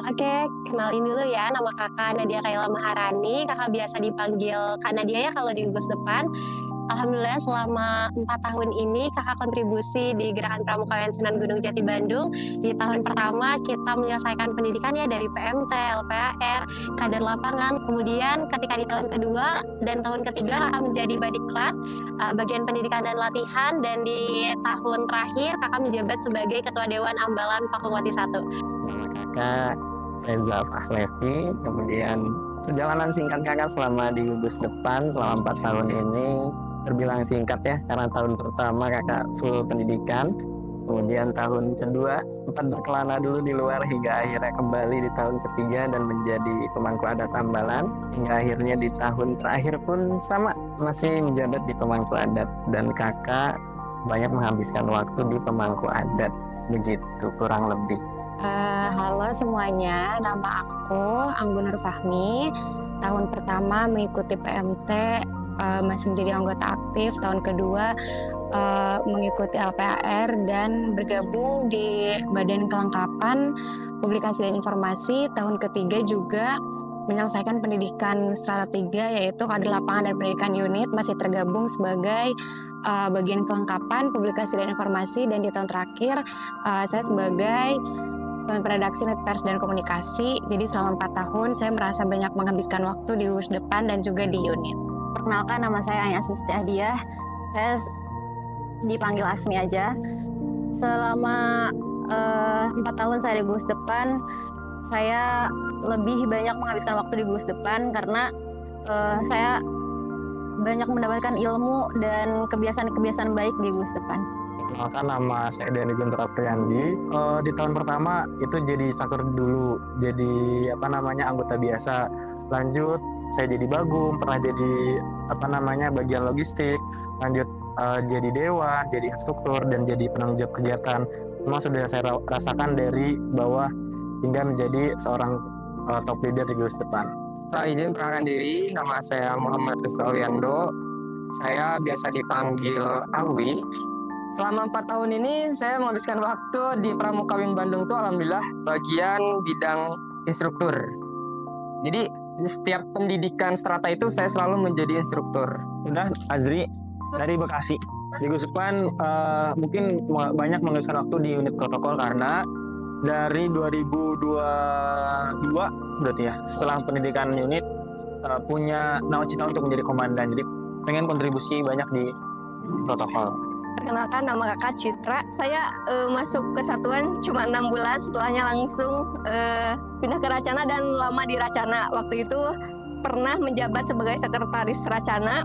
Oke, kenalin dulu ya, nama Kakak Nadia Kaila Maharani, Kakak biasa dipanggil Kak Nadia ya kalau di gugus depan. Alhamdulillah selama 4 tahun ini Kakak kontribusi di Gerakan Pramuka Sunan Gunung Jati Bandung. Di tahun pertama kita menyelesaikan pendidikan ya dari PMT, LPAR, kader lapangan. Kemudian ketika di tahun kedua dan tahun ketiga Kakak menjadi Badiklat, bagian pendidikan dan latihan, dan di tahun terakhir Kakak menjabat sebagai Ketua Dewan Ambalan Pakuwati 1. Nama kakak Reza Fahlevi, kemudian perjalanan singkat kakak selama di gugus depan selama 4 tahun ini terbilang singkat ya, karena tahun pertama kakak full pendidikan, kemudian tahun kedua sempat berkelana dulu di luar hingga akhirnya kembali di tahun ketiga dan menjadi pemangku adat Ambalan, hingga akhirnya di tahun terakhir pun sama masih menjabat di pemangku adat, dan kakak banyak menghabiskan waktu di pemangku adat, begitu kurang lebih. Halo semuanya, nama aku Anggun Nur Fahmi. Tahun pertama mengikuti PMT, masih menjadi anggota aktif. Tahun kedua mengikuti LPAR dan bergabung di Badan Kelengkapan Publikasi dan Informasi. Tahun ketiga juga menyelesaikan pendidikan strata 3, yaitu kader lapangan dan pendidikan unit, masih tergabung sebagai bagian kelengkapan publikasi dan informasi. Dan di tahun terakhir saya sebagai pemimpin redaksi unit pers dan komunikasi. Jadi selama 4 tahun saya merasa banyak menghabiskan waktu di gugus depan dan juga di unit. Perkenalkan, nama saya Anya Asmi Hadiah. Saya dipanggil Asmi aja. Selama 4 tahun saya di gugus depan, saya lebih banyak menghabiskan waktu di gugus depan karena saya banyak mendapatkan ilmu dan kebiasaan-kebiasaan baik di gugus depan. Perkenalkan, nama saya Dani Guntur Apriandi. Di tahun pertama itu jadi saker dulu, jadi anggota biasa. Lanjut saya jadi bagum, pernah jadi bagian logistik. Lanjut jadi dewan, jadi instruktur, dan jadi penanggung jawab kegiatan. Semua sudah saya rasakan dari bawah hingga menjadi seorang top leader di gugus depan. Izin perkenalkan diri, nama saya Muhammad Rizaliando. Saya biasa dipanggil Awi. Selama 4 tahun ini saya menghabiskan waktu di Pramuka Wing Bandung itu alhamdulillah bagian bidang instruktur. Jadi di setiap pendidikan strata itu saya selalu menjadi instruktur. Udah, Azri dari Bekasi. Di gugus depan mungkin banyak menghabiskan waktu di unit protokol karena dari 2022 berarti ya, setelah pendidikan unit punya nawacita untuk menjadi komandan. Jadi pengen kontribusi banyak di protokol. Perkenalkan, nama Kakak Citra. Saya masuk ke satuan cuma 6 bulan, setelahnya langsung pindah ke Racana dan lama di Racana. Waktu itu pernah menjabat sebagai sekretaris Racana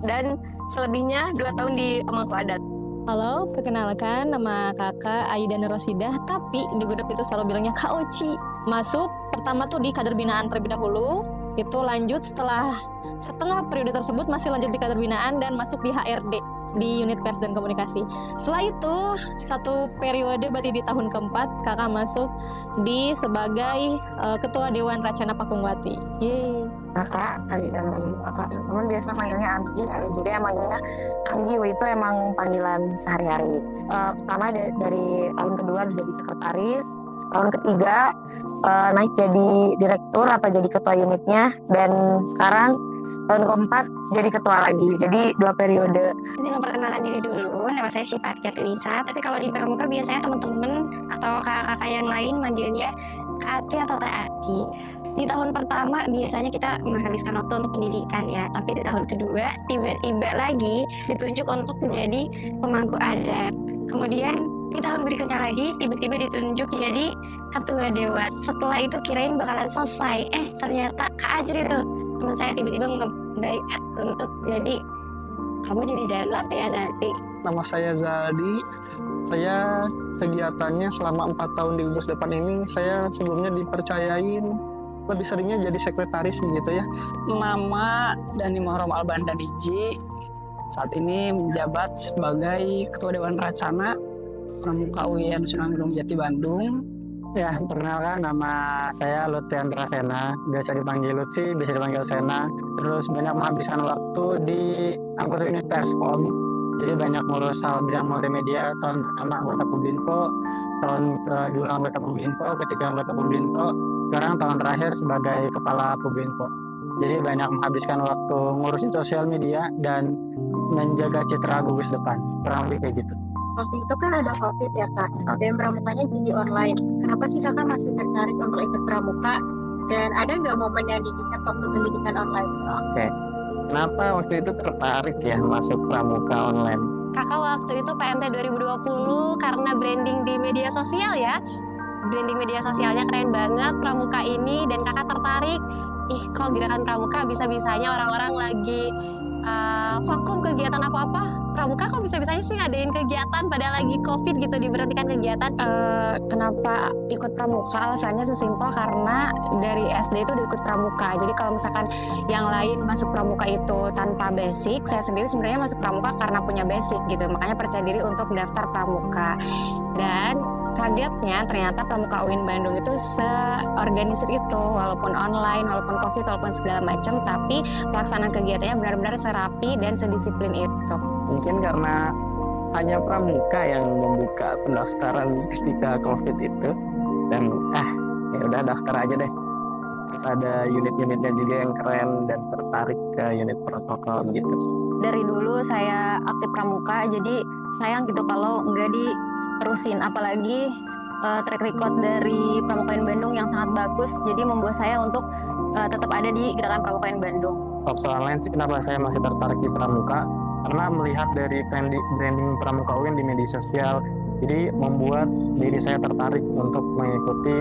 dan selebihnya 2 tahun di pemangku adat. Halo, perkenalkan nama kakak Aida Rosidah, tapi di Gudep itu selalu bilangnya Kak Oci. Masuk pertama tuh di kader binaan terlebih dahulu, itu lanjut setelah setengah periode tersebut masih lanjut di kader binaan dan masuk di HRD di unit pers dan komunikasi. Setelah itu 1 periode berarti di tahun keempat kakak masuk di sebagai ketua Dewan Racana Pakuwati. Yeay. Kakak, teman biasa manggilnya Anggi, ada juga yang manggilnya Anggi. Itu emang panggilan sehari-hari. Pertama dari tahun kedua jadi sekretaris, tahun ketiga naik jadi direktur atau jadi ketua unitnya, dan sekarang tahun keempat jadi ketua lagi, jadi 2 periode. Izin memperkenalkan diri dulu, nama saya Syifa Tiatunisa. Tapi kalau di Pramuka biasanya teman-teman atau kakak-kakak yang lain manggilnya Kak Ati atau Teh Ati. Di tahun pertama biasanya kita menghabiskan waktu untuk pendidikan ya, tapi di tahun kedua tiba-tiba lagi ditunjuk untuk menjadi pemangku adat. Kemudian di tahun berikutnya lagi tiba-tiba ditunjuk jadi ketua dewan. Setelah itu kirain bakalan selesai, ternyata Kak Ajri tuh teman saya tiba-tiba ngebaikat untuk jadi kamu jadi dalat ya nanti. Nama saya Zaldi. Saya kegiatannya selama 4 tahun di gugus depan ini, saya sebelumnya dipercayain lebih seringnya jadi sekretaris gitu ya. Nama Dani Muharram Albandadiji, saat ini menjabat sebagai Ketua Dewan Racana Pramuka UIN Sunan Gunung Jati Bandung. Ya, perkenalkan, nama saya Lutfian Rasena, biasa dipanggil Lutfi, biasa dipanggil Sena. Terus banyak menghabiskan waktu di anggota unit perskom Jadi banyak ngurus hal bidang multimedia. Tahun pertama anggota Pubinfo, tahun kedua anggota Pubinfo, ketiga anggota Pubinfo, sekarang tahun terakhir sebagai kepala Pubinfo. Jadi banyak menghabiskan waktu ngurusin sosial media dan menjaga citra gugus depan, kurang lebih kayak gitu. Waktu itu kan ada COVID ya Kak, dan pramukanya jadi online. Kenapa sih Kakak masih tertarik untuk ikut pramuka? Dan ada nggak momen yang diingat waktu pendidikan online? Oke. Kenapa waktu itu tertarik ya masuk pramuka online? Kakak waktu itu PMT 2020 karena branding di media sosial ya. Branding media sosialnya keren banget pramuka ini, dan kakak tertarik. Ih, kok gerakan pramuka bisa-bisanya orang-orang lagi vakum kegiatan apa-apa, pramuka kok bisa-bisanya sih ngadain kegiatan pada lagi COVID gitu, diberhentikan kegiatan. Kenapa ikut pramuka? Alasannya sesimpel karena dari SD itu udah ikut pramuka. Jadi kalau misalkan yang lain masuk pramuka itu tanpa basic, saya sendiri sebenarnya masuk pramuka karena punya basic gitu. Makanya percaya diri untuk daftar pramuka. Dan kagetnya ternyata pramuka UIN Bandung itu seorganisir itu, walaupun online, walaupun COVID, walaupun segala macam, tapi pelaksanaan kegiatannya benar-benar serapi dan sedisiplin itu. Mungkin karena hanya pramuka yang membuka pendaftaran ketika COVID itu, dan ya udah daftar aja deh. Terus ada unit-unitnya juga yang keren dan tertarik ke unit protokol gitu. Dari dulu saya aktif pramuka, jadi sayang gitu kalau nggak diterusin. Apalagi track record dari Pramuka UIN Bandung yang sangat bagus, jadi membuat saya untuk tetap ada di gerakan Pramuka UIN Bandung. Waktu online sih kenapa saya masih tertarik di pramuka? Karena melihat dari branding pramuka UIN di media sosial, jadi membuat diri saya tertarik untuk mengikuti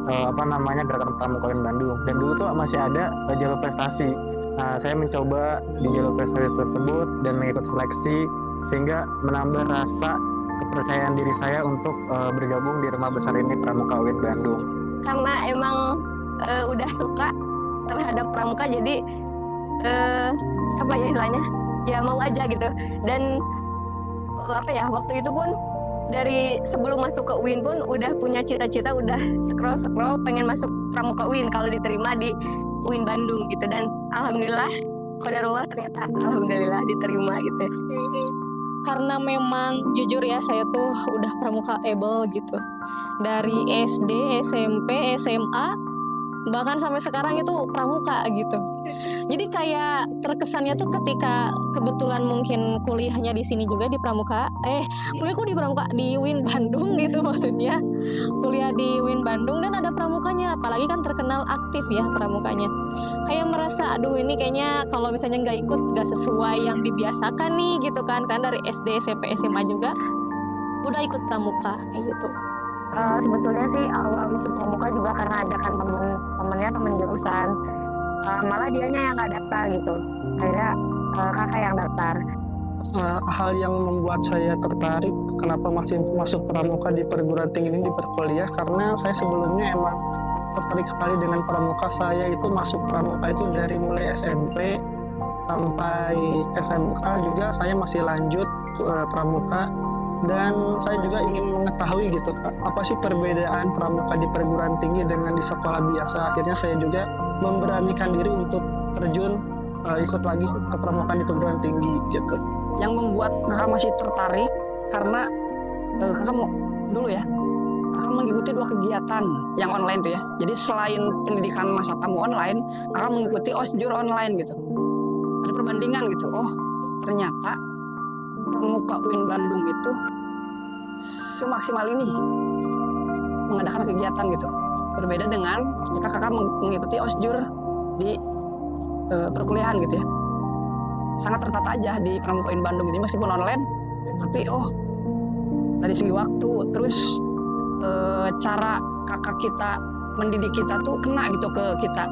gerakan pramuka UIN Bandung. Dan dulu tuh masih ada jalur prestasi. Nah, saya mencoba di jalur prestasi tersebut dan mengikut seleksi, sehingga menambah rasa kepercayaan diri saya untuk bergabung di rumah besar ini Pramuka UIN Bandung. Karena emang udah suka terhadap pramuka, jadi apa ya istilahnya, ya mau aja gitu. Dan waktu itu pun dari sebelum masuk ke UIN pun udah punya cita-cita, udah scroll pengen masuk pramuka UIN kalau diterima di UIN Bandung gitu. Dan alhamdulillah, qadarullah ternyata alhamdulillah diterima gitu. Karena memang jujur ya, saya tuh udah pramuka able gitu. Dari SD, SMP, SMA, bahkan sampai sekarang itu pramuka gitu. Jadi kayak terkesannya tuh ketika kebetulan mungkin kuliahnya di sini juga di pramuka, kuliahku di pramuka di UIN Bandung gitu, maksudnya kuliah di UIN Bandung dan ada pramukanya, apalagi kan terkenal aktif ya pramukanya. Kayak merasa aduh ini kayaknya kalau misalnya nggak ikut nggak sesuai yang dibiasakan nih gitu kan dari SD, SMP, SMA juga udah ikut pramuka kayak gitu. Sebetulnya sih awal masuk pramuka juga karena ajakan temen jurusan, malah dianya yang nggak daftar gitu, akhirnya kakak yang daftar. Hal yang membuat saya tertarik kenapa masih masuk pramuka di perguruan tinggi ini di perkuliah, karena saya sebelumnya emang tertarik sekali dengan pramuka. Saya itu masuk pramuka itu dari mulai SMP sampai SMK juga saya masih lanjut pramuka. Dan saya juga ingin mengetahui gitu apa sih perbedaan pramuka di perguruan tinggi dengan di sekolah biasa. Akhirnya saya juga memberanikan diri untuk terjun ikut lagi ke pramuka di perguruan tinggi gitu. Yang membuat kakak masih tertarik karena kakak mengikuti 2 kegiatan yang online tuh ya. Jadi selain pendidikan masa tamu online, kakak mengikuti osjur online gitu. Ada perbandingan gitu. Oh, ternyata Pramuka UIN Bandung itu semaksimal ini mengadakan kegiatan gitu. Berbeda dengan jika kakak mengikuti osjur di perkuliahan gitu ya. Sangat tertata aja di Pramuka UIN Bandung. Jadi meskipun online, tapi dari segi waktu, terus cara kakak kita mendidik kita tuh kena gitu ke kita.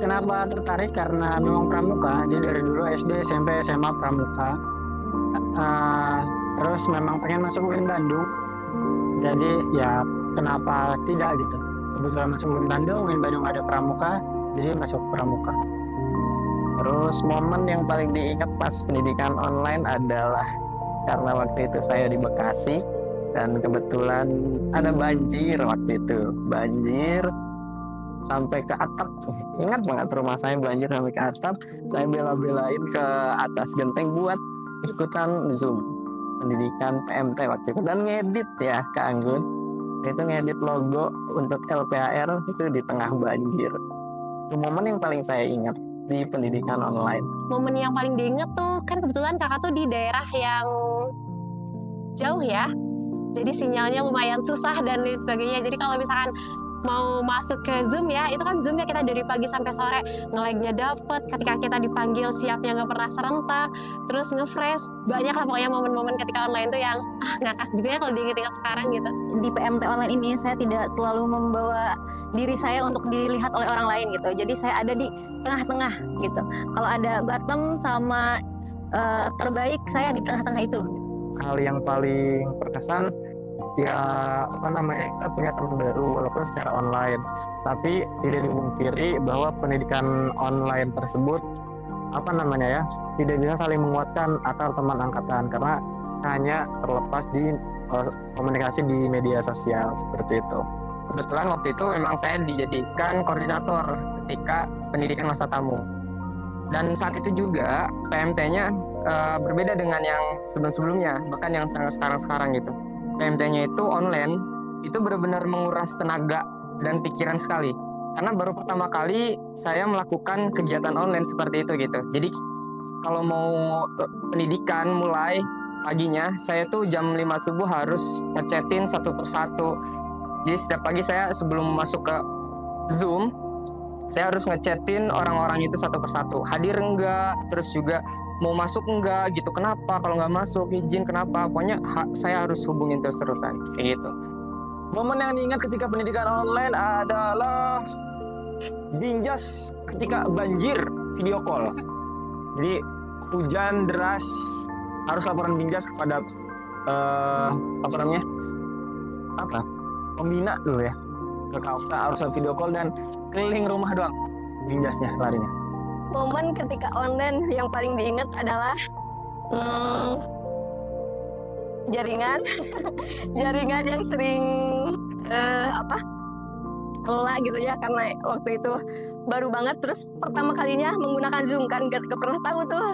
Kenapa tertarik? Karena memang pramuka. Jadi dari dulu SD, SMP, SMA pramuka. Terus memang pengen masuk UIN Bandung, jadi ya kenapa tidak gitu. Kebetulan masuk UIN Bandung ada pramuka, jadi masuk pramuka. Terus momen yang paling diingat pas pendidikan online adalah karena waktu itu saya di Bekasi dan kebetulan ada banjir waktu itu, banjir sampai ke atap. Ingat banget rumah saya banjir sampai ke atap. Saya bela-belain ke atas genteng buat ikutan Zoom pendidikan PMT waktu itu dan ngedit ya Kak Anggun. Itu ngedit logo untuk LPAR itu di tengah banjir. Itu momen yang paling saya ingat di pendidikan online. Momen yang paling diinget tuh kan kebetulan kakak tuh di daerah yang jauh ya, jadi sinyalnya lumayan susah dan lain sebagainya. Jadi kalau misalkan mau masuk ke Zoom ya, itu kan Zoom ya kita dari pagi sampai sore, nge-lag-nya dapet, ketika kita dipanggil siapnya nggak pernah serentak, terus nge-fresh, banyak lah pokoknya momen-momen ketika online tuh yang ngakak juga ya kalau diinget-inget sekarang gitu. Di PMT online ini saya tidak terlalu membawa diri saya untuk dilihat oleh orang lain gitu. Jadi saya ada di tengah-tengah gitu. Kalau ada bottom sama terbaik, saya di tengah-tengah itu. Hal yang paling berkesan ya kita punya teman baru walaupun secara online, tapi tidak dimungkiri bahwa pendidikan online tersebut tidak bisa saling menguatkan antar teman angkatan karena hanya terlepas di komunikasi di media sosial seperti itu. Kebetulan waktu itu memang saya dijadikan koordinator ketika pendidikan masa tamu. Dan saat itu juga PMT-nya berbeda dengan yang sebelum-sebelumnya, bahkan yang sekarang-sekarang gitu. PMT-nya itu online, itu benar-benar menguras tenaga dan pikiran sekali. Karena baru pertama kali saya melakukan kegiatan online seperti itu gitu. Jadi kalau mau pendidikan mulai paginya, saya tuh jam 5 subuh harus ngechatin satu persatu. Jadi setiap pagi saya sebelum masuk ke Zoom, saya harus ngechatin orang-orang itu satu persatu. Hadir enggak, terus juga mau masuk enggak gitu, kenapa kalau nggak masuk, izin kenapa, pokoknya saya harus hubungin terus-terusan kayak gitu. Momen yang diingat ketika pendidikan online adalah binjas ketika banjir video call. Jadi hujan deras, harus laporan binjas kepada pembina dulu ya, ke KUK, harus video call dan keliling rumah doang binjasnya larinya. Momen ketika online yang paling diingat adalah jaringan jaringan yang sering kelola gitu ya, karena waktu itu baru banget, terus pertama kalinya menggunakan Zoom kan, gak pernah tahu tuh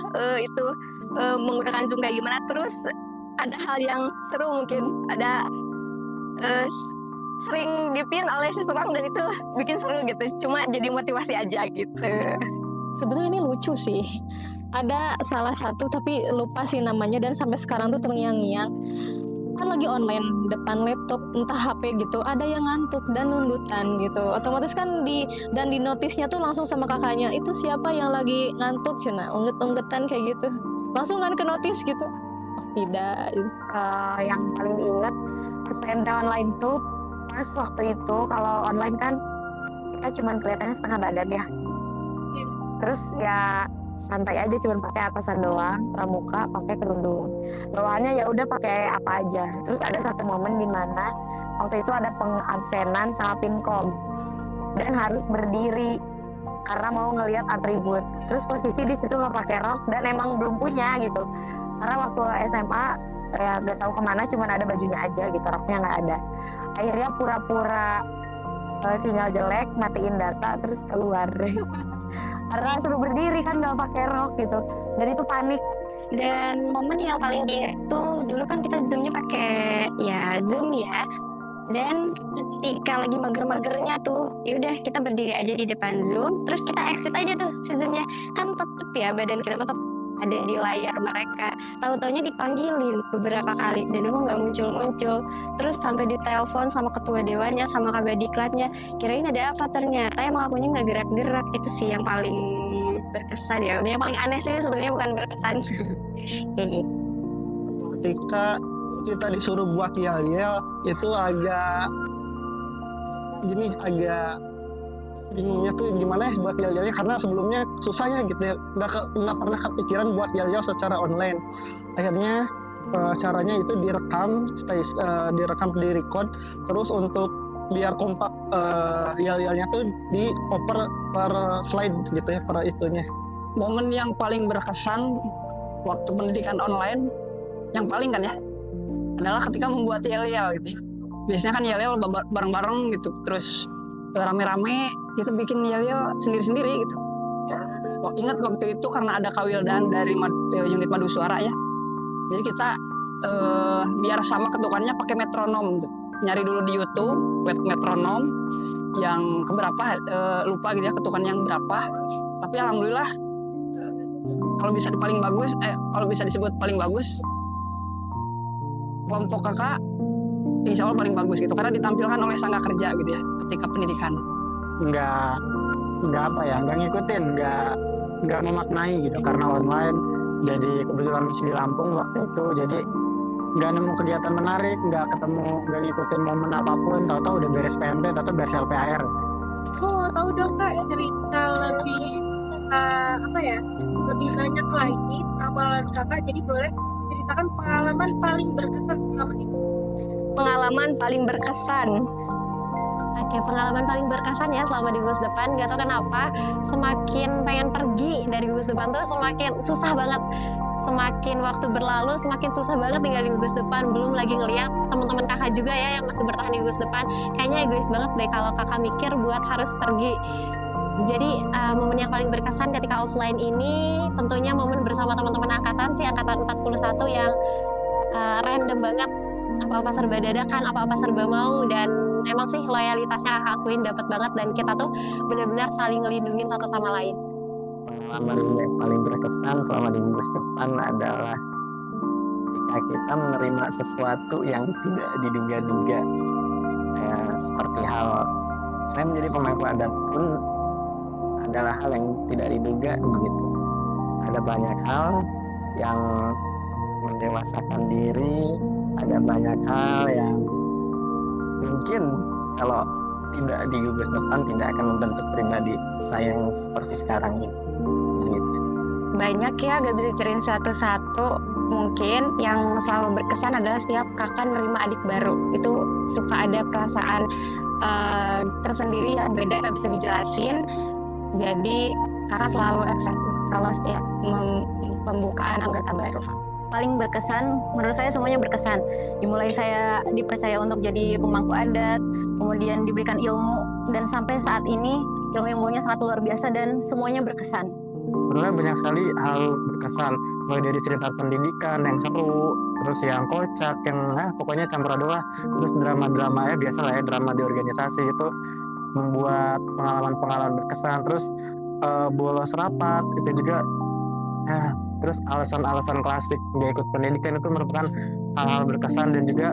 menggunakan Zoom kayak gimana. Terus ada hal yang seru, mungkin ada sering dipin oleh seseorang dan itu bikin seru gitu, cuma jadi motivasi aja gitu. Sebenarnya ini lucu sih. Ada salah satu tapi lupa sih namanya dan sampai sekarang tuh terngiang-ngiang. Kan lagi online depan laptop entah HP gitu, ada yang ngantuk dan nundutan gitu. Otomatis kan di notisnya tuh langsung sama kakaknya, itu siapa yang lagi ngantuk cina, ungget-unggetan kayak gitu. Langsung kan ke notis gitu. Oh, tidak. Yang paling diingat pas PMT online tuh pas waktu itu, kalau online kan kita cuma kelihatannya setengah badan ya. Terus ya santai aja, cuma pakai atasan doang, pramuka pakai kerudung, bawahannya ya udah pakai apa aja. Terus ada satu momen di mana waktu itu ada pengabsenan sama pinkom dan harus berdiri karena mau ngelihat atribut. Terus posisi di situ nggak pakai rok dan emang belum punya gitu, karena waktu SMA ya nggak tahu kemana, cuma ada bajunya aja gitu, roknya nggak ada. Akhirnya pura-pura sinyal jelek, matiin data, terus keluar karena suruh berdiri kan nggak pakai rok gitu, dan itu panik. Dan momen yang paling diingat tuh dulu kan kita Zoom-nya pakai ya Zoom ya, dan ketika lagi mager-magernya tuh yaudah kita berdiri aja di depan Zoom, terus kita exit aja tuh si Zoom-nya, kan tetep ya badan kita tetap ada di layar mereka. Tahu-taunya dipanggilin beberapa kali dan aku nggak muncul-muncul. Terus sampai ditelepon sama ketua dewannya, sama kabadiklatnya, kirain ada apa, ternyata emang akunya nggak gerak-gerak. Itu sih yang paling berkesan ya. Yang paling aneh sih sebenarnya, bukan berkesan. Kayak gitu. Ketika kita disuruh buat yel-yel itu agak bingungnya tuh gimana ya buat yel-yelnya, karena sebelumnya susahnya gitu ya, nggak pernah kepikiran buat yel-yel secara online. Akhirnya caranya itu direkam di record, terus untuk biar kompak yel-yelnya tuh di oper per slide gitu ya, per itunya. Momen yang paling berkesan waktu pendidikan online yang paling kan ya adalah ketika membuat yel-yel gitu ya. Biasanya kan yel-yel bareng-bareng gitu, terus rame-rame gitu bikin yel-yel sendiri-sendiri gitu. Ingat waktu itu karena ada Kawildan dari unit Madu Suara ya, Jadi kita biar sama ketukannya pakai metronom tuh. Nyari dulu di YouTube metronom yang keberapa lupa gitu ya ketukan yang berapa. Tapi alhamdulillah kalau bisa paling bagus kalau bisa disebut paling bagus kelompok kakak insya Allah paling bagus gitu karena ditampilkan oleh Sangga Kerja gitu ya ketika pendidikan. Nggak apa ya, nggak ngikutin, nggak memaknai gitu karena online. Jadi kebetulan masih di Lampung waktu itu, jadi nggak nemu kegiatan menarik, nggak ngikutin momen apapun. Tahu-tahu udah beres PMT, tahu-tahu beres LPAR. Mau tahu dong Kak cerita lebih lebih banyak lagi amalan Kakak. Jadi boleh ceritakan pengalaman paling berkesan selama itu. Pengalaman paling berkesan. Oke, pengalaman paling berkesan ya selama di gugus depan. Gak tau kenapa, semakin pengen pergi dari gugus depan tuh semakin susah banget. Semakin waktu berlalu, semakin susah banget tinggal di gugus depan. Belum lagi ngeliat teman-teman kakak juga ya yang masih bertahan di gugus depan. Kayaknya egois banget deh kalau kakak mikir buat harus pergi. Jadi momen yang paling berkesan ketika offline ini tentunya momen bersama teman-teman angkatan sih, angkatan 41 yang random banget. Apa-apa serba dadakan, apa-apa serba mau, dan emang sih loyalitasnya kakak akuin dapat banget, dan kita tuh benar-benar saling ngelindungin satu sama lain. Pengalaman yang paling berkesan selama di gugus depan adalah ketika kita menerima sesuatu yang tidak diduga-duga. Seperti hal saya menjadi pemangku adat pun adalah hal yang tidak diduga begitu. Ada banyak hal yang mendewasakan diri, ada banyak hal yang mungkin kalau tidak di gugus depan tidak akan membentuk pribadi saya yang seperti sekarang ini. Gitu. Banyak ya, gak bisa ceritain satu-satu. Mungkin yang selalu berkesan adalah setiap kakak nerima adik baru. Itu suka ada perasaan tersendiri yang beda, gak bisa dijelasin. Jadi kakak selalu excited kalau setiap pembukaan anggota baru. Paling berkesan, menurut saya semuanya berkesan. Dimulai saya dipercaya untuk jadi pemangku adat, kemudian diberikan ilmu, dan sampai saat ini ilmu-ilmunya sangat luar biasa dan semuanya berkesan. Sebenarnya banyak sekali hal berkesan, mulai dari cerita pendidikan yang seru, terus yang kocak, yang pokoknya campur aduk lah. Terus drama-drama biasa lah ya, drama di organisasi itu membuat pengalaman-pengalaman berkesan. Terus bolos rapat itu juga terus alasan-alasan klasik nggak ikut pendidikan itu merupakan hal-hal berkesan. Dan juga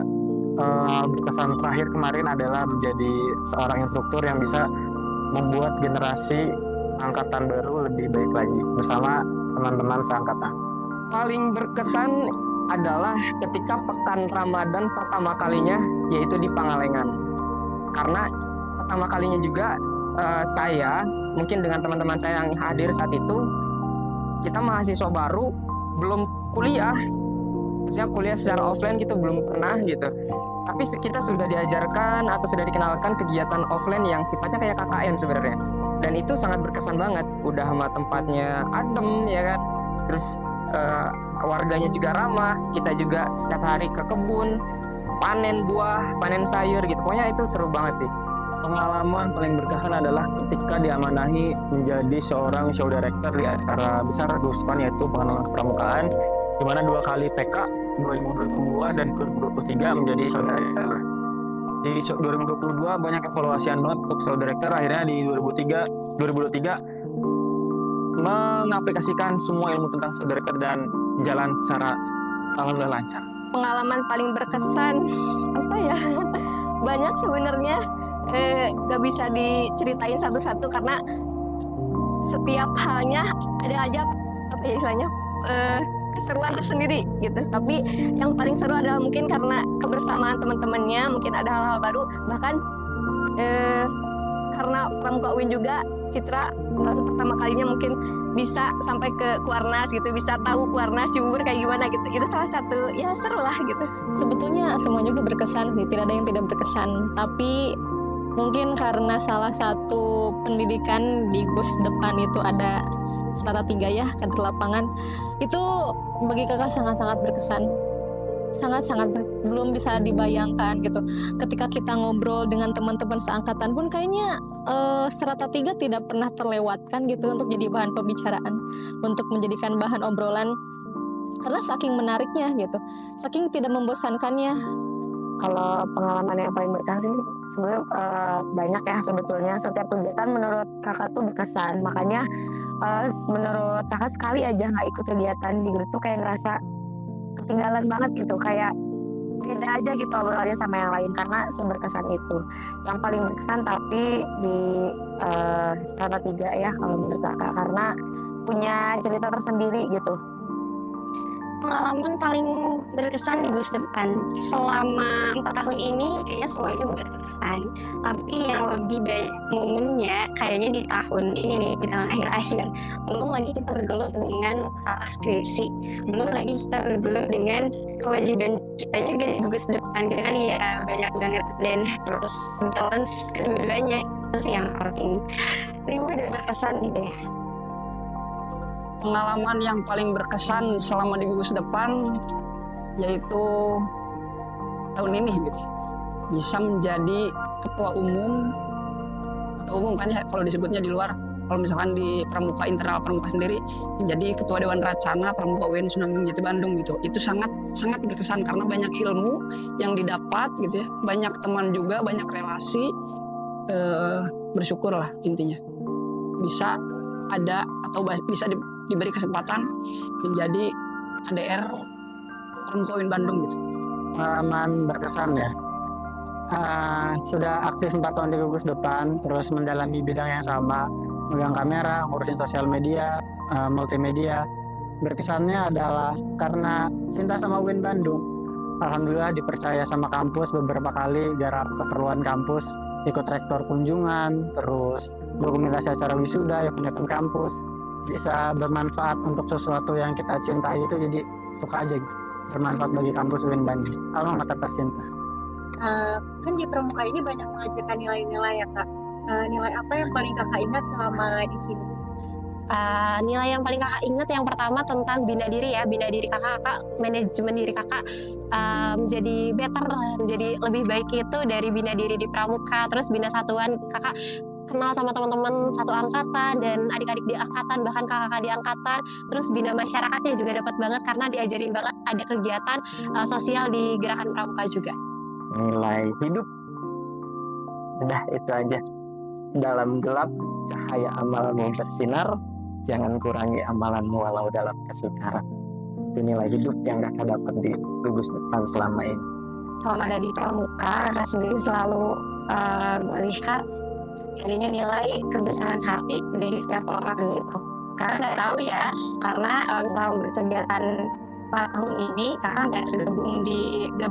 hal berkesan terakhir kemarin adalah menjadi seorang instruktur yang bisa membuat generasi angkatan baru lebih baik lagi bersama teman-teman seangkatan. Paling berkesan adalah ketika pekan Ramadan pertama kalinya, yaitu di Pangalengan. Karena pertama kalinya juga saya mungkin dengan teman-teman saya yang hadir saat itu, kita mahasiswa baru, belum kuliah, maksudnya kuliah secara offline gitu belum pernah gitu. Tapi kita sudah diajarkan atau sudah dikenalkan kegiatan offline yang sifatnya kayak KKN sebenarnya. Dan itu sangat berkesan banget. Udah sama tempatnya adem ya kan. Terus warganya juga ramah. Kita juga setiap hari ke kebun, panen buah, panen sayur gitu. Pokoknya itu seru banget sih. Pengalaman paling berkesan adalah ketika diamanahi menjadi seorang show director di acara besar gugus depan, yaitu pengenalan kepramukaan, di mana 2 kali PK 2022 dan 2023 menjadi show director. Di 2022 banyak evaluasian banget untuk show director. Akhirnya di 2023 mengaplikasikan semua ilmu tentang show director dan jalan secara alhamdulillah lancar. Pengalaman paling berkesan apa ya? Banyak sebenarnya. Gak bisa diceritain satu-satu karena setiap halnya ada aja apa ya istilahnya keseruan tersendiri gitu. Tapi yang paling seru adalah mungkin karena kebersamaan teman-temannya, mungkin ada hal-hal baru, bahkan karena Pramuka UIN juga Citra baru pertama kalinya mungkin bisa sampai ke Kuarnas gitu, bisa tahu Kuarnas Cibubur kayak gimana gitu. Itu salah satu ya seru lah gitu. Sebetulnya semua juga berkesan sih, tidak ada yang tidak berkesan. Tapi mungkin karena salah satu pendidikan di GUS depan itu ada Strata 3 ya, kader lapangan. Itu bagi kakak sangat-sangat berkesan. Sangat-sangat belum bisa dibayangkan gitu. Ketika kita ngobrol dengan teman-teman seangkatan pun kayaknya Strata 3 tidak pernah terlewatkan gitu untuk jadi bahan pembicaraan, untuk menjadikan bahan obrolan karena saking menariknya gitu, saking tidak membosankannya. Kalau pengalaman yang paling berkesan sih sebenarnya banyak ya sebetulnya. Setiap kegiatan menurut kakak tuh berkesan. Makanya menurut kakak sekali aja nggak ikut kegiatan di grup tuh kayak ngerasa ketinggalan banget gitu. Kayak beda aja gitu obrolannya sama yang lain karena seberkesan itu. Yang paling berkesan tapi di strata 3 ya kalau menurut kakak karena punya cerita tersendiri gitu. Pengalaman paling berkesan di Gus Depan selama 4 tahun ini kayaknya semuanya berkesan, tapi yang lebih banyak momennya kayaknya di tahun ini nih, di tahun akhir-akhir. Belum lagi kita bergelut dengan masalah skripsi, belum lagi kita bergelut dengan kewajiban kita juga di Gus Depan, kan ya banyak banget dan terus balance kedua-duanya itu sih yang paling berkesan deh. Pengalaman yang paling berkesan selama di gugus depan yaitu tahun ini gitu, bisa menjadi ketua umum kan ya kalau disebutnya di luar, kalau misalkan di pramuka internal pramuka sendiri menjadi ketua dewan racana pramuka UIN Sunan Jati Bandung gitu. Itu sangat berkesan karena banyak ilmu yang didapat gitu ya, banyak teman juga, banyak relasi, bersyukur lah intinya bisa ada atau bisa diberi kesempatan menjadi KDR Pramuka UIN Bandung gitu. Pengalaman berkesan ya. Sudah aktif 4 tahun di gugus depan, terus mendalami bidang yang sama, megang kamera, ngurusin sosial media, multimedia. Berkesannya adalah karena cinta sama UIN Bandung. Alhamdulillah dipercaya sama kampus beberapa kali garap keperluan kampus, ikut rektor kunjungan, terus dokumentasi acara wisuda, event kampus. Bisa bermanfaat untuk sesuatu yang kita cintai itu jadi suka aja gitu. Bermanfaat bagi kampus UIN Bandung. Alma mater tercinta. Kan di pramuka ini banyak mengajarkan nilai-nilai ya kak. Nilai apa yang paling kakak ingat selama di sini? Nilai yang paling kakak ingat yang pertama tentang bina diri ya, bina diri kakak, manajemen diri kakak menjadi better, menjadi lebih baik itu dari bina diri di pramuka, terus bina satuan kakak kenal sama teman-teman satu angkatan dan adik-adik di angkatan, bahkan kakak-kakak di angkatan. Terus bina masyarakatnya juga dapat banget karena diajarin banget ada kegiatan sosial di gerakan pramuka juga. Nilai hidup, udah itu aja. Dalam gelap cahaya amalmu bersinar, jangan kurangi amalanmu walau dalam kesukaran. Itu nilai hidup yang kakak dapat di gugus depan selama ini. Selama ada di pramuka, kakak sendiri selalu melihat jadinya nilai kebesaran hati dari setiap orang gitu. Karena nggak tahu ya, karena selama berkegiatan 4 tahun ini kakak nggak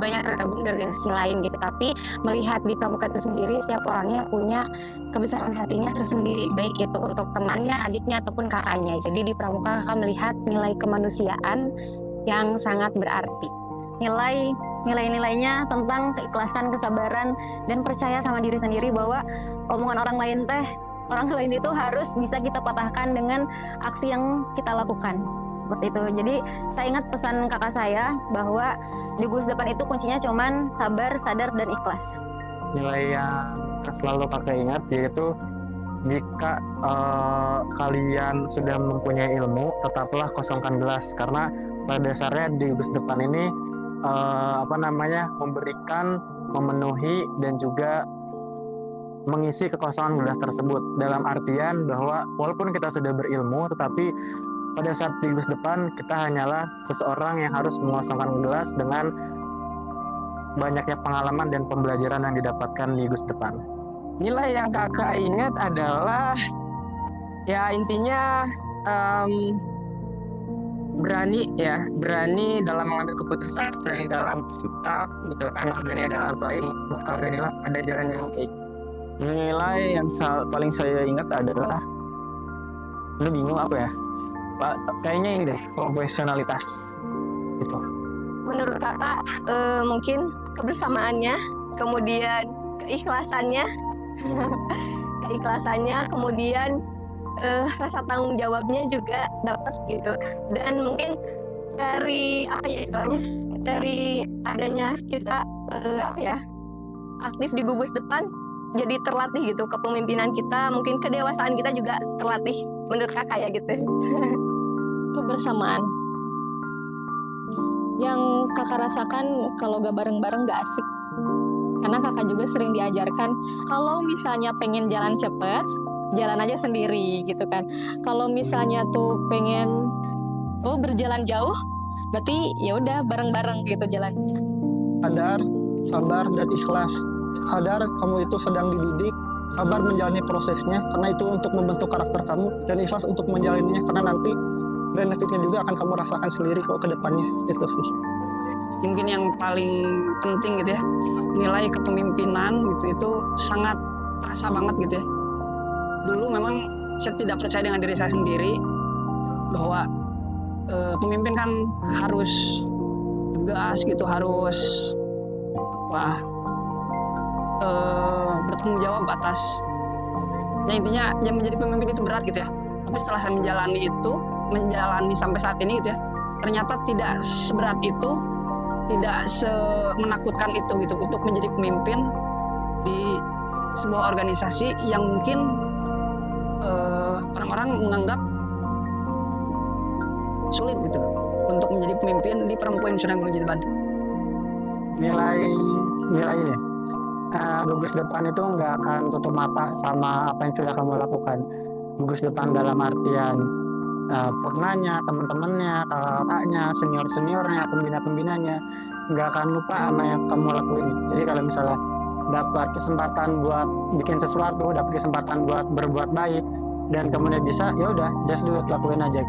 banyak tergabung di organisasi lain gitu, tapi melihat di pramuka itu sendiri setiap orangnya punya kebesaran hatinya tersendiri, baik itu untuk temannya, adiknya ataupun kakaknya. Jadi di pramuka kakak melihat nilai kemanusiaan yang sangat berarti. Nilai-nilainya tentang keikhlasan, kesabaran, dan percaya sama diri sendiri bahwa omongan orang lain itu harus bisa kita patahkan dengan aksi yang kita lakukan. Seperti itu. Jadi saya ingat pesan kakak saya bahwa di gugus depan itu kuncinya cuman sabar, sadar, dan ikhlas. Nilai yang selalu kakak ingat yaitu jika kalian sudah mempunyai ilmu, tetaplah kosongkan gelas, karena pada dasarnya di gugus depan ini memberikan, memenuhi, dan juga mengisi kekosongan gelas tersebut. Dalam artian bahwa walaupun kita sudah berilmu, tetapi pada saat di gugus depan kita hanyalah seseorang yang harus mengosongkan gelas dengan banyaknya pengalaman dan pembelajaran yang didapatkan di gugus depan. Nilai yang kakak ingat adalah ya intinya berani dalam mengambil keputusan, berani dalam bersikap gitu kan, berani dalam beranilah ada jalan yang baik. Nilai yang paling saya ingat adalah, lu bingung apa ya? Kayaknya ini deh, profesionalitas gitu. Menurut kakak mungkin kebersamaannya, kemudian keikhlasannya, kemudian rasa tanggung jawabnya juga dapat gitu. Dan mungkin dari dari adanya kita aktif di gugus depan, jadi terlatih gitu kepemimpinan kita, mungkin kedewasaan kita juga terlatih menurut kakak ya gitu. Kebersamaan. Yang kakak rasakan kalau gak bareng-bareng gak asik. Karena kakak juga sering diajarkan kalau misalnya pengen jalan cepet, jalan aja sendiri gitu kan. Kalau misalnya tuh pengen berjalan jauh, berarti ya udah bareng-bareng gitu jalannya. Sadar, sabar, dan ikhlas. Sadar kamu itu sedang dididik, sabar menjalani prosesnya karena itu untuk membentuk karakter kamu, dan ikhlas untuk menjalaninya karena nanti benefitnya juga akan kamu rasakan sendiri kok ke depannya. Itu sih. Mungkin yang paling penting gitu ya, nilai kepemimpinan gitu itu sangat terasa banget gitu ya. Dulu memang saya tidak percaya dengan diri saya sendiri bahwa pemimpin kan harus tegas gitu, harus bertanggung jawab atas intinya yang menjadi pemimpin itu berat gitu ya. Tapi setelah saya menjalani sampai saat ini gitu ya, ternyata tidak seberat itu, tidak menakutkan itu gitu untuk menjadi pemimpin di sebuah organisasi yang mungkin orang-orang menganggap sulit gitu untuk menjadi pemimpin di Pramuka Universitas Gunung Bandung. Nilai ini gugus depan itu nggak akan tutup mata sama apa yang sudah kamu lakukan. Gugus depan dalam artian purnanya, teman-temannya, kakaknya, senior-seniornya, pembina-pembinanya nggak akan lupa sama yang kamu lakuin. Jadi kalau misalnya dapat kesempatan buat bikin sesuatu, dapat kesempatan buat berbuat baik, dan kemudian bisa, ya udah, just do it, lakuin aja.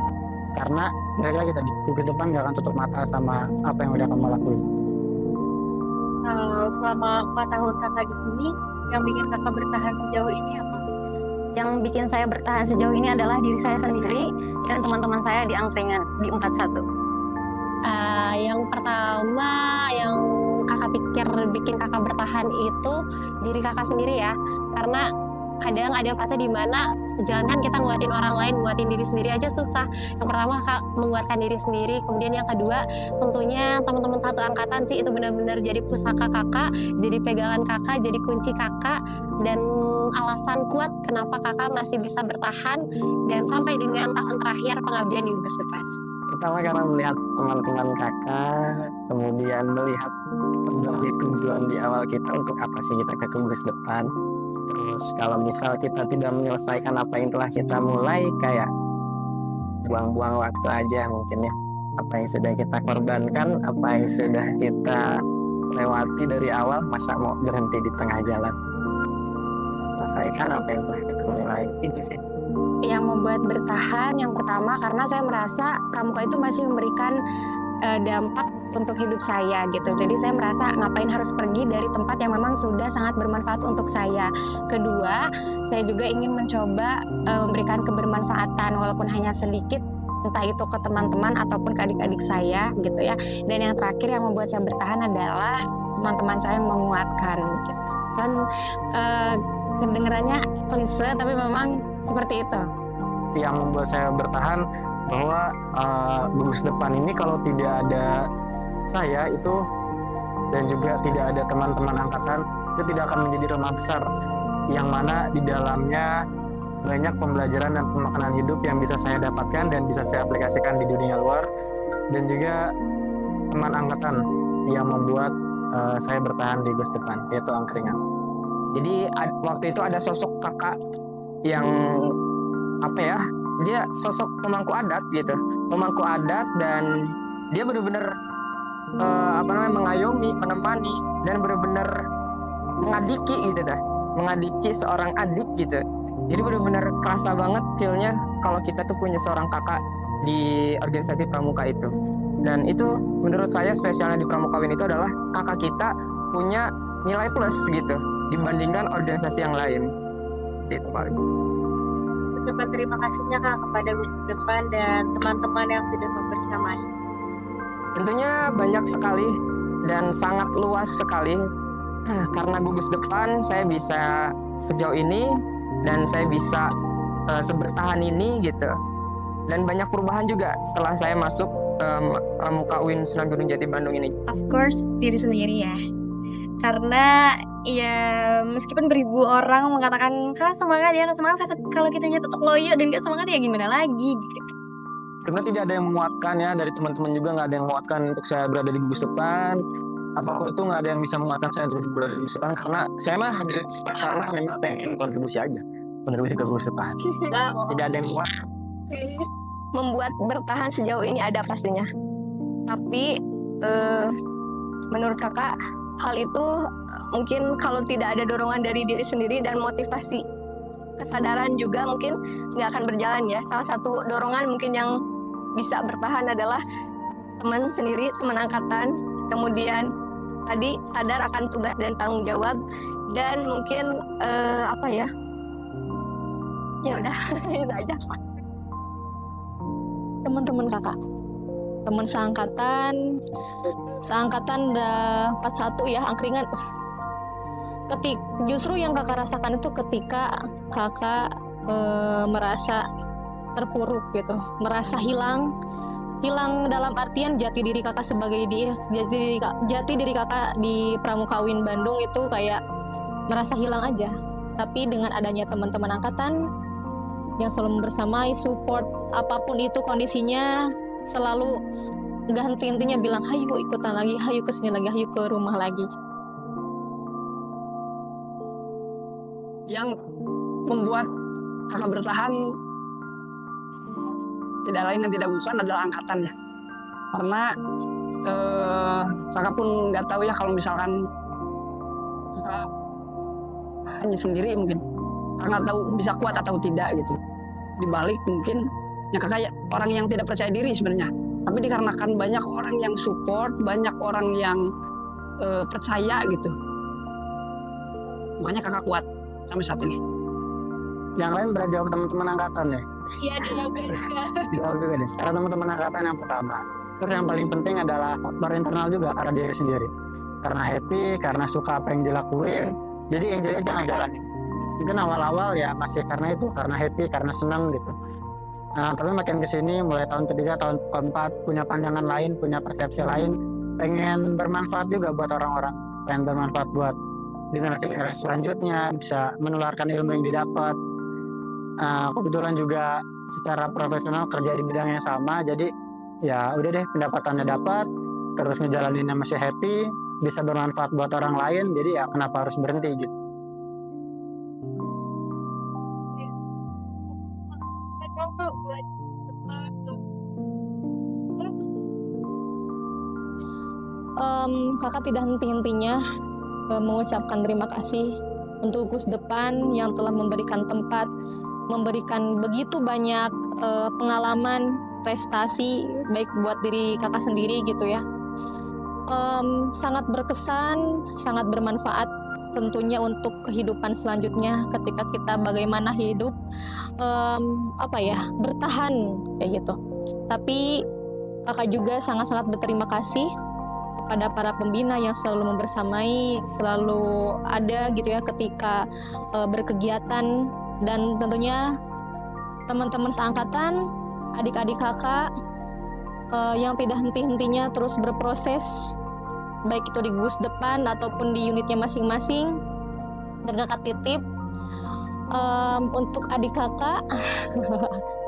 Karena mereka kita di gugus depan nggak akan tutup mata sama apa yang udah kamu lakuin. Selama 4 tahun kakak di sini, yang bikin kakak bertahan sejauh ini apa? Yang bikin saya bertahan sejauh ini adalah diri saya sendiri dan teman-teman saya di angkringan di 41. Yang pertama yang kakak pikir bikin kakak bertahan itu diri kakak sendiri ya. Karena kadang ada fase di mana jangan kita nguatin orang lain, nguatin diri sendiri aja susah. Yang pertama kakak menguatkan diri sendiri, kemudian yang kedua tentunya teman-teman satu angkatan sih itu benar-benar jadi pusaka kakak, jadi pegangan kakak, jadi kunci kakak, dan alasan kuat kenapa kakak masih bisa bertahan dan sampai dengan tahun terakhir pengabdian di gugus depan. Pertama karena melihat teman-teman kakak, kemudian melihat tujuan di awal kita untuk apa sih kita ke gugus depan. Terus kalau misal kita tidak menyelesaikan apa yang telah kita mulai, kayak buang-buang waktu aja mungkin ya. Apa yang sudah kita korbankan, apa yang sudah kita lewati dari awal, masa mau berhenti di tengah jalan. Selesaikan apa yang telah kita mulai, itu sih. Yang membuat bertahan yang pertama karena saya merasa pramuka itu masih memberikan dampak untuk hidup saya gitu. Jadi saya merasa ngapain harus pergi dari tempat yang memang sudah sangat bermanfaat untuk saya. Kedua, saya juga ingin mencoba memberikan kebermanfaatan walaupun hanya sedikit, entah itu ke teman-teman ataupun ke adik-adik saya gitu ya. Dan yang terakhir yang membuat saya bertahan adalah teman-teman saya yang menguatkan gitu. Dan kedengarannya klise tapi memang seperti itu. Yang membuat saya bertahan bahwa gugus depan ini kalau tidak ada saya itu dan juga tidak ada teman-teman angkatan, itu tidak akan menjadi rumah besar yang mana di dalamnya banyak pembelajaran dan pemaknaan hidup yang bisa saya dapatkan dan bisa saya aplikasikan di dunia luar, dan juga teman angkatan yang membuat saya bertahan di gugus depan, yaitu angkringan. Jadi waktu itu ada sosok kakak yang dia sosok pemangku adat gitu, pemangku adat, dan dia benar-benar mengayomi, menemani, dan benar-benar mengadiki gitu dah, mengadiki seorang adik gitu. Jadi benar-benar kerasa banget feelnya kalau kita tuh punya seorang kakak di organisasi pramuka itu. Dan itu menurut saya spesialnya di Pramuka Win itu adalah kakak kita punya nilai plus gitu dibandingkan organisasi yang lain. Itu paling. Ucapan terima kasihnya Kak kepada gugus depan dan teman-teman yang sudah membersamai. Tentunya banyak sekali dan sangat luas sekali. Karena gugus depan saya bisa sejauh ini dan saya bisa sebertahan ini gitu. Dan banyak perubahan juga setelah saya masuk Pramuka Win Sunan Gunung Jati Bandung ini. Of course diri sendiri ya. Karena ya meskipun beribu orang mengatakan kak semangat ya, kak semangat, kalau kitanya tetap loyo dan gak semangat ya gimana lagi gitu. sebenarnya tidak ada yang memuatkan ya, dari teman-teman juga nggak ada yang memuatkan untuk saya berada di gugus depan. Apapun itu nggak ada yang bisa memuatkan saya untuk berada di gugus depan, karena saya mah hadir karena memang pengen kontribusi aja, kontribusi ke gugus depan. Tidak ada yang muat. Membuat bertahan sejauh ini ada pastinya. Tapi menurut kakak, hal itu mungkin kalau tidak ada dorongan dari diri sendiri dan motivasi, kesadaran juga mungkin nggak akan berjalan ya. Salah satu dorongan mungkin yang bisa bertahan adalah teman sendiri, teman angkatan, kemudian tadi sadar akan tugas dan tanggung jawab, dan mungkin apa ya, ya udah itu aja. Teman-teman kakak, teman seangkatan udah 41 ya, angkringan. Justru yang kakak rasakan itu ketika kakak merasa terpuruk gitu, merasa hilang dalam artian jati diri kakak sebagai dia, jati diri kakak di Pramuka UIN Bandung itu kayak merasa hilang aja. Tapi dengan adanya teman-teman angkatan yang selalu membersamai, support apapun itu kondisinya, selalu nggak henti-hentinya bilang, hayu ikutan lagi, hayu kesini lagi, hayu ke rumah lagi. Yang membuat kakak bertahan tidak lain dan tidak bukan adalah angkatan ya. Karena kakak pun nggak tahu ya kalau misalkan kakak hanya sendiri mungkin karena tahu bisa kuat atau tidak gitu. Dibalik mungkin ya kakak orang yang tidak percaya diri sebenarnya. Tapi dikarenakan banyak orang yang support, banyak orang yang percaya gitu. Makanya kakak kuat sampai saat ini. Yang lain berarti jawab teman-teman angkatan ya? Iya, dijawab juga. Jawab juga deh. Karena teman-teman angkatan yang pertama. Terus yang paling penting adalah faktor internal juga, karena diri sendiri. Karena happy, karena suka apa yang dilakuin. Jadi enjoy aja ngejalanin. Mungkin awal-awal ya masih karena itu, karena happy, karena senang gitu. Nah, tapi makin kesini, mulai tahun ketiga, tahun keempat, punya pandangan lain, punya persepsi lain, pengen bermanfaat juga buat orang-orang, pengen bermanfaat buat generasi selanjutnya, bisa menularkan ilmu yang didapat. Kebetulan juga secara profesional kerja di bidang yang sama, jadi ya udah deh, pendapatannya dapat, terus ngejalaninnya masih happy, bisa bermanfaat buat orang lain, jadi ya kenapa harus berhenti gitu. Kakak tidak henti-hentinya mengucapkan terima kasih untuk Gus Depan yang telah memberikan tempat, memberikan begitu banyak pengalaman, prestasi, baik buat diri kakak sendiri gitu ya. Sangat berkesan, sangat bermanfaat tentunya untuk kehidupan selanjutnya ketika kita bagaimana hidup bertahan kayak gitu. Tapi kakak juga sangat-sangat berterima kasih kepada para pembina yang selalu membersamai, selalu ada gitu ya ketika berkegiatan, dan tentunya teman-teman seangkatan, adik-adik kakak yang tidak henti-hentinya terus berproses, baik itu di gugus depan ataupun di unitnya masing-masing. Dan kakak titip untuk adik kakak,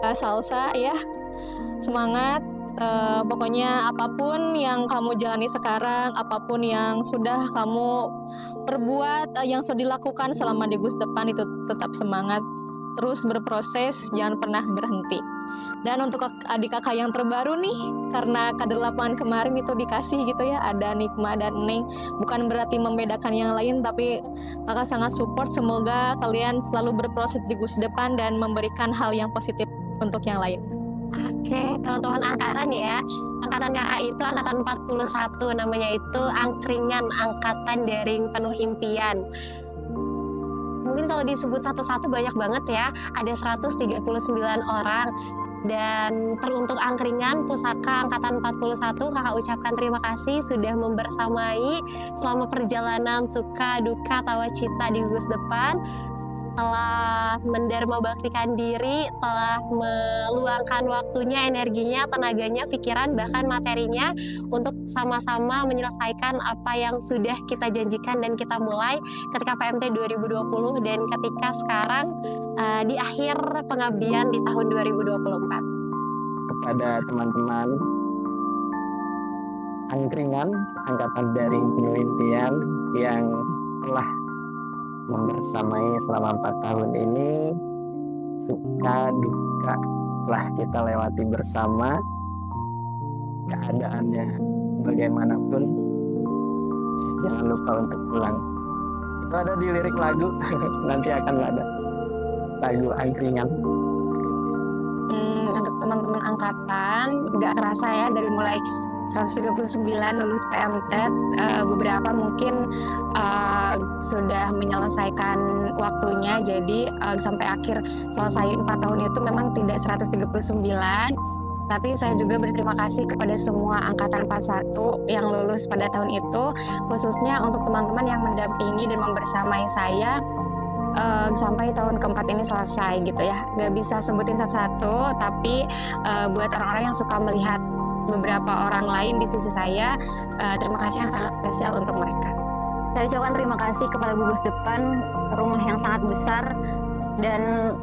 Kak Salsa ya, semangat. Pokoknya apapun yang kamu jalani sekarang, apapun yang sudah kamu perbuat, yang sudah dilakukan selama di Gus Depan, itu tetap semangat, terus berproses, jangan pernah berhenti. Dan untuk adik kakak yang terbaru nih, karena kader lapangan kemarin itu dikasih gitu ya, ada Nikma dan Neng, bukan berarti membedakan yang lain, tapi kakak sangat support. Semoga kalian selalu berproses di Gus Depan dan memberikan hal yang positif untuk yang lain. Oke, teman-teman angkatan ya. Angkatan kakak itu angkatan 41, namanya itu angkringan, angkatan daring penuh impian. Mungkin kalau disebut satu-satu banyak banget ya, ada 139 orang. Dan teruntuk angkringan pusaka angkatan 41, kakak ucapkan terima kasih sudah membersamai selama perjalanan suka, duka, tawa, cita di Gus Depan. Telah mendarma baktikan diri, telah meluangkan waktunya, energinya, tenaganya, pikiran, bahkan materinya untuk sama-sama menyelesaikan apa yang sudah kita janjikan dan kita mulai ketika PMT 2020 dan ketika sekarang di akhir pengabdian di tahun 2024. kepada teman-teman angkringan angkatan daring penelitian yang telah membersamai selama 4 tahun ini. Suka duka telah kita lewati bersama, keadaannya bagaimanapun jangan lupa untuk pulang. Itu ada di lirik lagu. Nanti akan ada lagu angkringan. Untuk teman-teman angkatan, nggak kerasa ya dari mulai 139 lulus PMT, beberapa mungkin sudah menyelesaikan waktunya, jadi sampai akhir selesai 4 tahun itu memang tidak 139. Tapi saya juga berterima kasih kepada semua angkatan 41 yang lulus pada tahun itu, khususnya untuk teman-teman yang mendampingi dan membersamai saya sampai tahun keempat ini selesai gitu ya. Gak bisa sebutin satu-satu, tapi buat orang-orang yang suka melihat beberapa orang lain di sisi saya, terima kasih yang sangat spesial untuk mereka. Saya ucapkan terima kasih kepada Gugus Depan, rumah yang sangat besar dan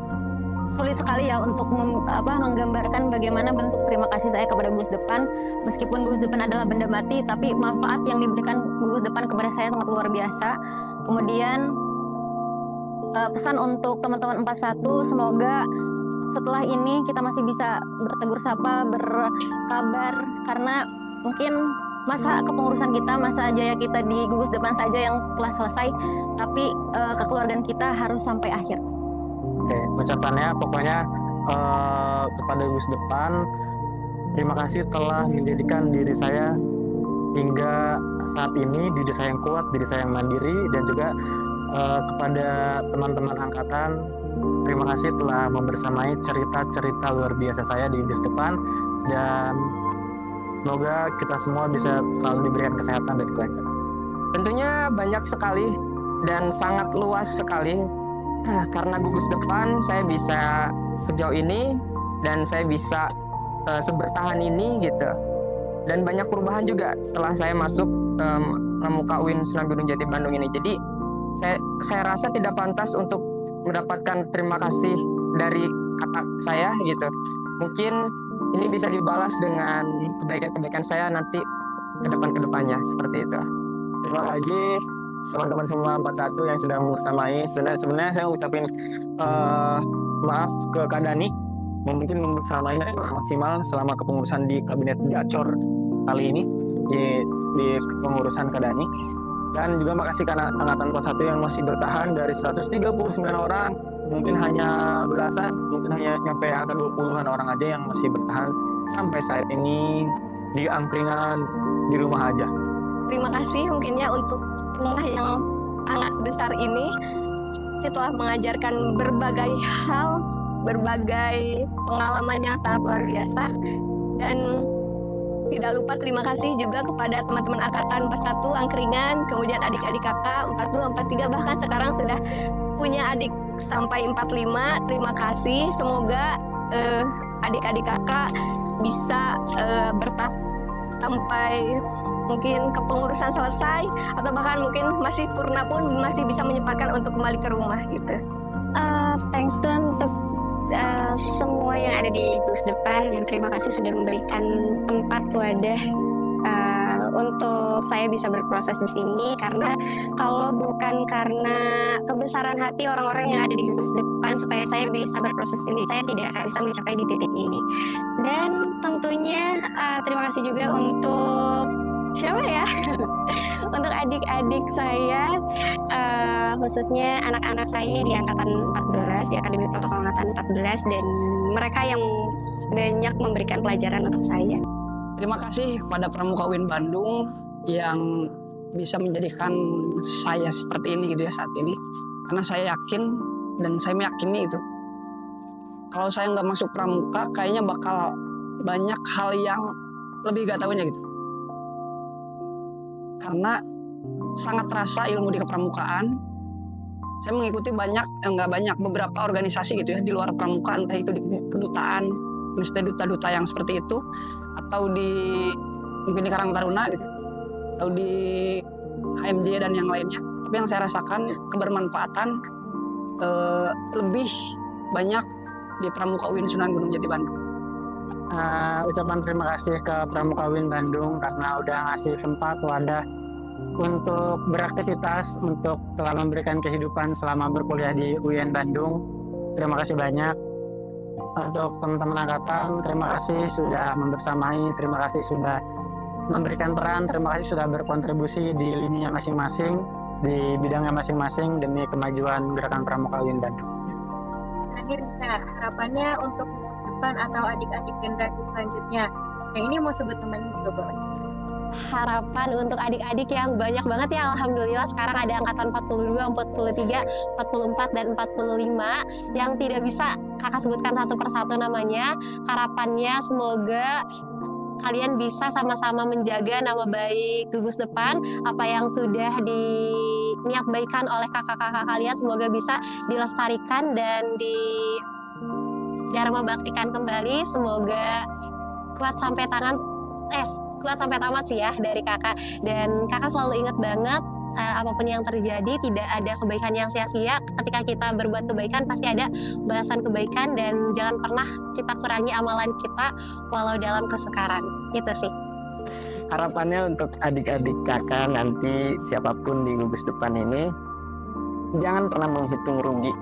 sulit sekali ya untuk menggambarkan bagaimana bentuk terima kasih saya kepada Gugus Depan. Meskipun Gugus Depan adalah benda mati, tapi manfaat yang diberikan Gugus Depan kepada saya sangat luar biasa. Kemudian pesan untuk teman-teman 41, semoga setelah ini kita masih bisa bertegur sapa, berkabar, karena mungkin masa kepengurusan kita, masa jaya kita di Gugus Depan saja yang telah selesai, tapi kekeluargaan kita harus sampai akhir. Oke, ucapannya pokoknya kepada Gugus Depan, terima kasih telah menjadikan diri saya hingga saat ini diri saya yang kuat, diri saya yang mandiri, dan juga kepada teman-teman angkatan, terima kasih telah membersamai cerita-cerita luar biasa saya di Gugus Depan, dan semoga kita semua bisa selalu diberikan kesehatan dan kelancaran. Tentunya banyak sekali dan sangat luas sekali. Karena Gugus Depan saya bisa sejauh ini dan saya bisa sebertahan ini gitu. Dan banyak perubahan juga setelah saya masuk Pramuka UIN Sunan Gunung Jati Bandung ini. Jadi saya rasa tidak pantas untuk mendapatkan terima kasih dari kata saya gitu. Mungkin ini bisa dibalas dengan kebaikan-kebaikan saya nanti ke depannya seperti itu. Terima kasih teman-teman semua 41 yang sudah membersamai. Sebenarnya saya ngucapin maaf ke Kak Dani, mungkin membersamai maksimal selama kepengurusan di kabinet Gacor kali ini di kepengurusan Kak Dani. Dan juga makasih karena angkatan 41 yang masih bertahan dari 139 orang, mungkin hanya belasan, mungkin hanya nyampe angka 20-an orang aja yang masih bertahan sampai saat ini di angkringan di rumah aja. Terima kasih mungkinnya untuk rumah yang sangat besar ini, setelah mengajarkan berbagai hal, berbagai pengalaman yang sangat luar biasa. Dan tidak lupa terima kasih juga kepada teman-teman angkatan 41 angkringan, kemudian adik-adik kakak 42, 43, bahkan sekarang sudah punya adik sampai 45. Terima kasih, semoga adik-adik kakak bisa bertahan sampai mungkin kepengurusan selesai, atau bahkan mungkin masih purna pun masih bisa menyempatkan untuk kembali ke rumah gitu. Thanks Tun untuk semua yang ada di Gugus Depan, dan terima kasih sudah memberikan tempat wadah untuk saya bisa berproses di sini. Karena kalau bukan karena kebesaran hati orang-orang yang ada di Gugus Depan supaya saya bisa berproses ini, saya tidak akan bisa mencapai di titik ini. Dan tentunya terima kasih juga untuk siapa ya? Untuk adik-adik saya, khususnya anak-anak saya di angkatan 14, di Akademi Protokol Angkatan 14, dan mereka yang banyak memberikan pelajaran untuk saya. Terima kasih kepada Pramuka UIN Bandung yang bisa menjadikan saya seperti ini gitu ya saat ini. Karena saya yakin dan saya meyakini itu, kalau saya nggak masuk Pramuka, kayaknya bakal banyak hal yang lebih gak tahunya gitu. Karena sangat terasa ilmu di kepramukaan. Saya mengikuti beberapa organisasi gitu ya di luar pramuka, entah itu di kedutaan, misalnya duta-duta yang seperti itu, atau mungkin di Karang Taruna gitu, atau di HMJ dan yang lainnya. Tapi yang saya rasakan kebermanfaatan lebih banyak di Pramuka UIN Sunan Gunung Jati Bandung. Ucapan terima kasih ke Pramuka UIN Bandung karena udah ngasih tempat wadah untuk beraktivitas, untuk telah memberikan kehidupan selama berkuliah di UIN Bandung. Terima kasih banyak. Untuk teman-teman angkatan, terima kasih sudah membersamai, terima kasih sudah memberikan peran, terima kasih sudah berkontribusi di lininya masing-masing, di bidangnya masing-masing demi kemajuan Gerakan Pramuka UIN Bandung. Terakhir Kak, harapannya untuk depan atau adik-adik generasi selanjutnya. Yang ini mau sebut temannya juga boleh. Harapan untuk adik-adik yang banyak banget ya, alhamdulillah sekarang ada angkatan 42, 43, 44 dan 45 yang tidak bisa kakak sebutkan satu persatu namanya. Harapannya semoga kalian bisa sama-sama menjaga nama baik Gugus Depan, apa yang sudah diniat baikan oleh kakak-kakak kalian semoga bisa dilestarikan dan di dharma baktikan kembali. Semoga kuat sampai kuat sampai tamat sih ya dari kakak, dan kakak selalu ingat banget apapun yang terjadi tidak ada kebaikan yang sia-sia. Ketika kita berbuat kebaikan pasti ada balasan kebaikan, dan jangan pernah kita kurangi amalan kita walau dalam kesukaran. Itu sih Harapannya untuk adik-adik kakak nanti siapapun di Gugus Depan ini, jangan pernah menghitung rugi.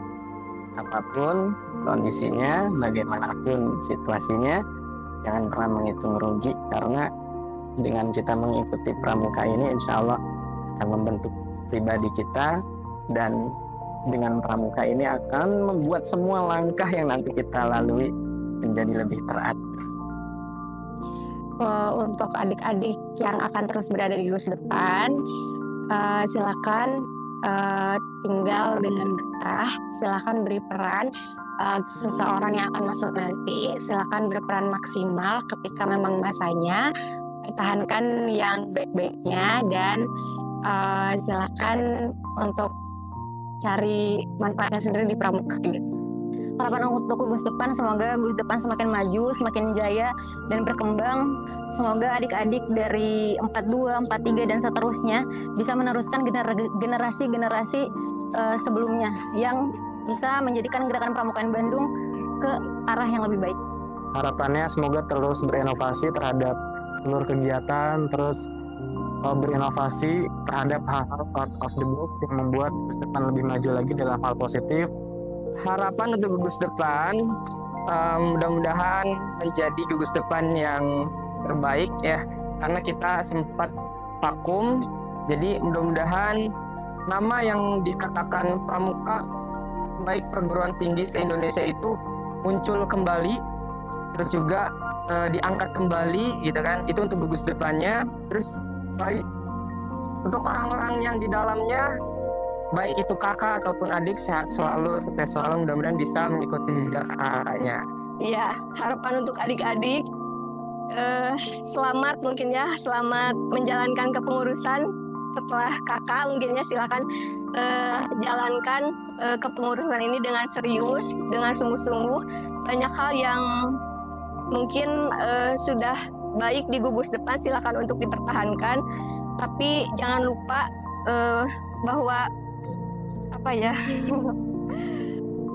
Apapun kondisinya, bagaimanapun situasinya, jangan pernah menghitung rugi, karena dengan kita mengikuti pramuka ini insya Allah akan membentuk pribadi kita, dan dengan pramuka ini akan membuat semua langkah yang nanti kita lalui menjadi lebih teratur. Untuk adik-adik yang akan terus berada di Gugus Depan, silakan tinggal dengan betah, silakan beri peran seseorang yang akan masuk nanti, silakan berperan maksimal ketika memang masanya, pertahankan yang baik-baiknya, dan silakan untuk cari manfaatnya sendiri di pramuka gitu. Harapan untuk Gugus Depan, semoga Gugus Depan semakin maju, semakin jaya dan berkembang. Semoga adik-adik dari 42, 43 dan seterusnya bisa meneruskan generasi-generasi sebelumnya yang bisa menjadikan Gerakan Pramuka UIN Bandung ke arah yang lebih baik. Harapannya semoga terus berinovasi terhadap seluruh kegiatan, terus berinovasi terhadap hal-hal out of the box yang membuat Gugus Depan lebih maju lagi dalam hal positif. Harapan untuk Gugus Depan, mudah-mudahan menjadi Gugus Depan yang terbaik ya, karena kita sempat vakum. Jadi mudah-mudahan nama yang dikatakan pramuka baik perguruan tinggi se-Indonesia itu muncul kembali, terus juga diangkat kembali gitu kan. Itu untuk Gugus Depannya. Terus baik untuk orang-orang yang di dalamnya, baik itu kakak ataupun adik, sehat selalu, sukses selalu, mudah-mudahan bisa mengikuti jejak kakaknya. Iya, harapan untuk adik-adik selamat mungkin ya, selamat menjalankan kepengurusan setelah kakak. Mungkin ya silakan jalankan kepengurusan ini dengan serius, dengan sungguh-sungguh. Banyak hal yang mungkin sudah baik di Gugus Depan, silakan untuk dipertahankan. Tapi jangan lupa bahwa apa ya,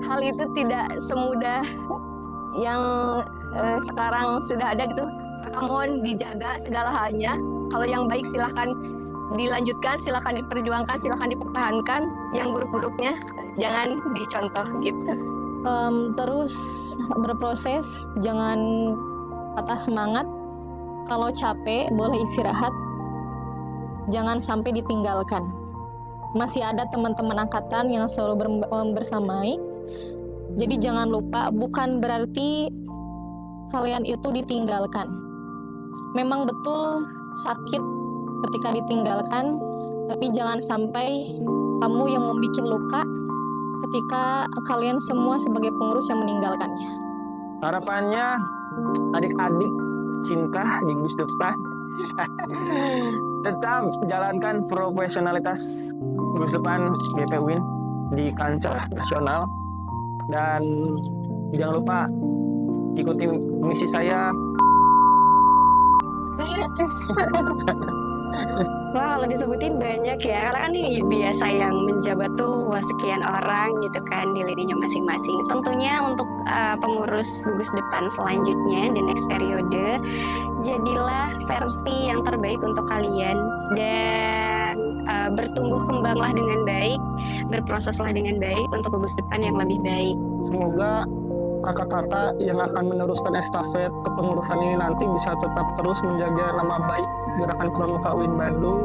hal itu tidak semudah yang sekarang sudah ada gitu. Maka mohon dijaga segala halnya. Kalau yang baik silahkan dilanjutkan, silahkan diperjuangkan, silahkan dipertahankan. Yang buruk-buruknya jangan dicontoh gitu. Terus berproses, jangan patah semangat. Kalau capek boleh istirahat, jangan sampai ditinggalkan. Masih ada teman-teman angkatan yang selalu bersamai. Jadi jangan lupa, bukan berarti kalian itu ditinggalkan. Memang betul sakit ketika ditinggalkan, tapi jangan sampai kamu yang membuat luka ketika kalian semua sebagai pengurus yang meninggalkannya. Harapannya adik-adik cinta di Gugus Depan tetap jalankan profesionalitas Gugus Depan GP UIN di kancah nasional, dan jangan lupa ikuti misi saya Wah, kalau disebutin banyak ya. Karena kan ini biasa yang menjabat tuh wah, sekian orang gitu kan di lininya masing-masing. Tentunya untuk pengurus gugus depan selanjutnya di next periode, jadilah versi yang terbaik untuk kalian dan bertumbuh kembanglah dengan baik, berproseslah dengan baik untuk gugus depan yang lebih baik. Semoga kakak-kakak yang akan meneruskan estafet kepengurusan ini nanti bisa tetap terus menjaga nama baik Gerakan Pramuka UIN Bandung,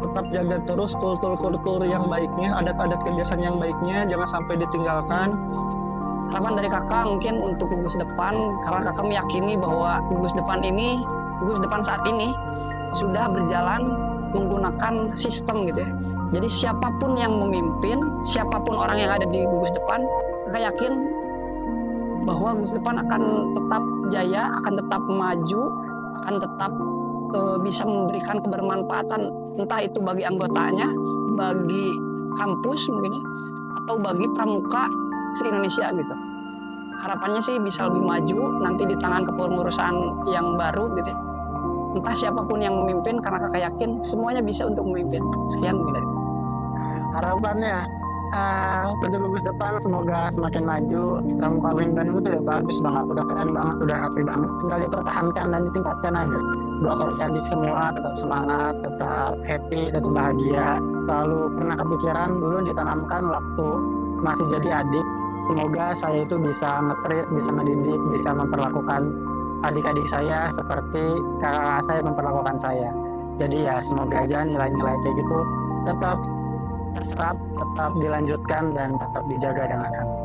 tetap jaga terus kultur-kultur yang baiknya, adat-adat kebiasaan yang baiknya, jangan sampai ditinggalkan. Harapan dari kakak mungkin untuk gugus depan, karena kakak meyakini bahwa gugus depan saat ini sudah berjalan menggunakan sistem gitu ya. Jadi siapapun yang memimpin, siapapun orang yang ada di gugus depan, kakak yakin bahwa gugus depan akan tetap jaya, akan tetap maju, akan tetap bisa memberikan kebermanfaatan entah itu bagi anggotanya, bagi kampus mungkin ya, atau bagi pramuka se-Indonesia gitu. Harapannya sih bisa lebih maju nanti di tangan kepengurusan yang baru gitu ya. Entah siapapun yang memimpin, karena kakak yakin semuanya bisa untuk memimpin. Sekian mungkin dari Harapannya untuk gugus depan semoga semakin maju. Pramuka UIN Bandung itu udah bagus banget, udah keren banget, udah rapi banget. Tinggal dipertahankan dan ditingkatkan aja. Buat adik-adik semua tetap semangat, tetap happy, tetap bahagia. Selalu pernah kepikiran dulu ditanamkan waktu masih jadi adik. Semoga saya itu bisa nge-treat, bisa mendidik, bisa memperlakukan adik-adik saya seperti kakak saya memperlakukan saya. Jadi ya semoga aja nilai-nilai kayak gitu tetap terserap, tetap dilanjutkan dan tetap dijaga dengan kami.